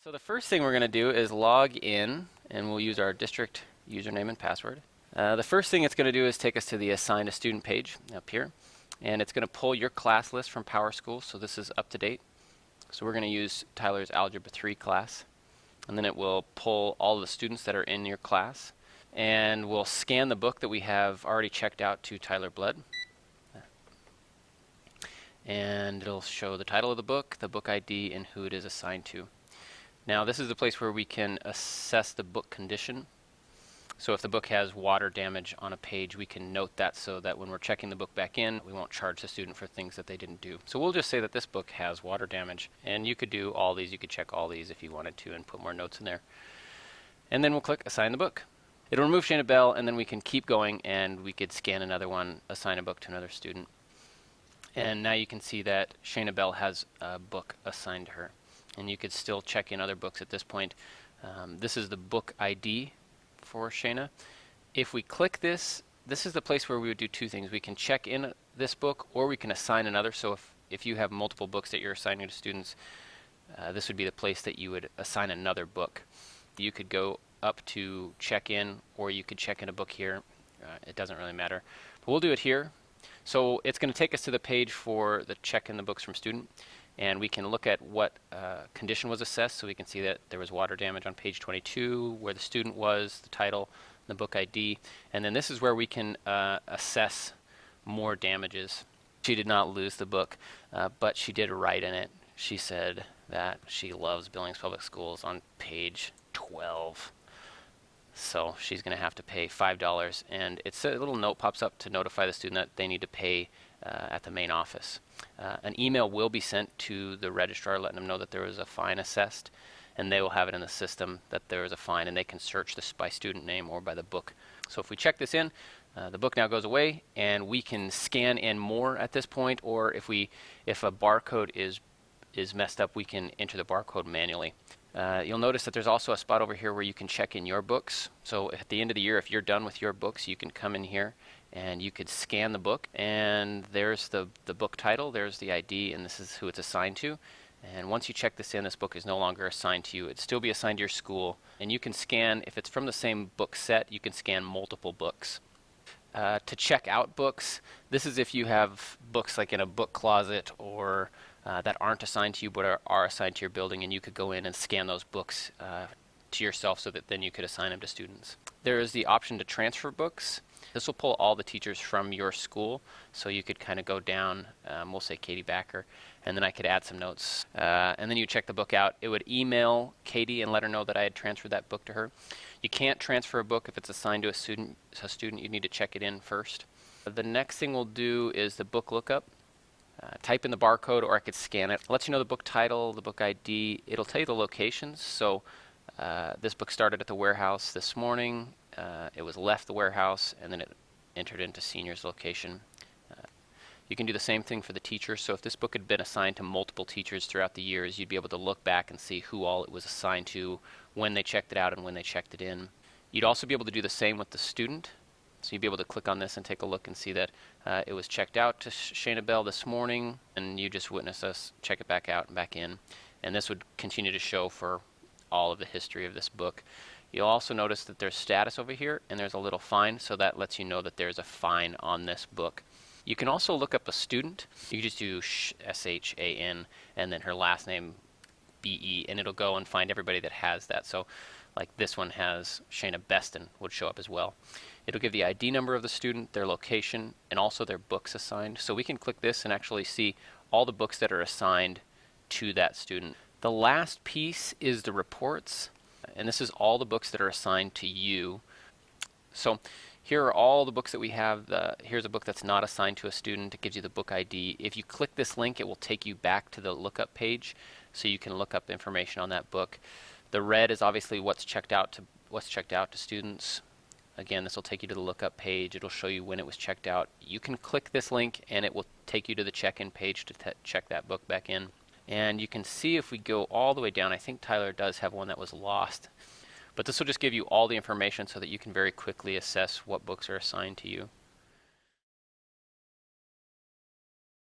So the first thing we're going to do is log in, and we'll use our district username and password. The first thing it's going to do is take us to the Assign a Student page up here, and it's going to pull your class list from PowerSchool, so this is up to date. So we're going to use Tyler's Algebra 3 class, and then it will pull all of the students that are in your class, and we'll scan the book that we have already checked out to Tyler Blood. And it'll show the title of the book ID, and who it is assigned to. Now this is the place where we can assess the book condition. So if the book has water damage on a page, we can note that so that when we're checking the book back in, we won't charge the student for things that they didn't do. So we'll just say that this book has water damage, and you could do all these, you could check all these if you wanted to and put more notes in there. And then we'll click Assign the Book. It'll remove Shayna Bell, and then we can keep going, and we could scan another one, assign a book to another student. And now you can see that Shayna Bell has a book assigned to her. And you could still check in other books at this point. This is the book ID for Shayna. If we click this, this is the place where we would do two things. We can check in this book, or we can assign another. So if you have multiple books that you're assigning to students, this would be the place that you would assign another book. You could go up to check in, or you could check in a book here. It doesn't really matter. But we'll do it here. So it's going to take us to the page for the check in the books from student, and we can look at what condition was assessed. So we can see that there was water damage on page 22, where the student was, the title, the book ID, and then this is where we can assess more damages. She did not lose the book, but she did write in it. She said that she loves Billings Public Schools on page 12. So she's going to have to pay $5, and it's a little note pops up to notify the student that they need to pay at the main office. An email will be sent to the registrar letting them know that there was a fine assessed, and they will have it in the system that there is a fine, and they can search this by student name or by the book. So if we check this in, the book now goes away, and we can scan in more at this point, or if a barcode is messed up, we can enter the barcode manually. You'll notice that there's also a spot over here where you can check in your books. So at the end of the year, if you're done with your books, you can come in here and you could scan the book, and there's the book title, there's the ID, and this is who it's assigned to. And once you check this in, this book is no longer assigned to you. It'd still be assigned to your school, and you can scan, if it's from the same book set, you can scan multiple books. To check out books, this is if you have books like in a book closet or that aren't assigned to you but are assigned to your building, and you could go in and scan those books to yourself so that then you could assign them to students. There is the option to transfer books. This will pull all the teachers from your school, so you could kind of go down, we'll say Katie Backer, and then I could add some notes. And then you check the book out. It would email Katie and let her know that I had transferred that book to her. You can't transfer a book if it's assigned to a student. You need to check it in first. The next thing we'll do is the book lookup. Type in the barcode, or I could scan it. It lets you know the book title, the book ID. It'll tell you the locations. So this book started at the warehouse this morning. It was left the warehouse, and then it entered into senior's location. You can do the same thing for the teachers. So if this book had been assigned to multiple teachers throughout the years, you'd be able to look back and see who all it was assigned to, when they checked it out, and when they checked it in. You'd also be able to do the same with the student. So you'd be able to click on this and take a look and see that it was checked out to Shayna Bell this morning, and you just witness us check it back out and back in. And this would continue to show for all of the history of this book. You'll also notice that there's status over here, and there's a little fine, so that lets you know that there's a fine on this book. You can also look up a student. You just do SHAN and then her last name BE, and it'll go and find everybody that has that. So like this one has Shayna Beston would show up as well. It'll give the ID number of the student, their location, and also their books assigned. So we can click this and actually see all the books that are assigned to that student. The last piece is the reports, and this is all the books that are assigned to you. So here are all the books that we have. Here's a book that's not assigned to a student. It gives you the book ID. If you click this link, it will take you back to the lookup page, so you can look up information on that book. The red is obviously what's checked out to students. Again, this will take you to the lookup page. It'll show you when it was checked out. You can click this link, and it will take you to the check-in page to check that book back in. And you can see if we go all the way down, I think Tyler does have one that was lost. But this will just give you all the information so that you can very quickly assess what books are assigned to you.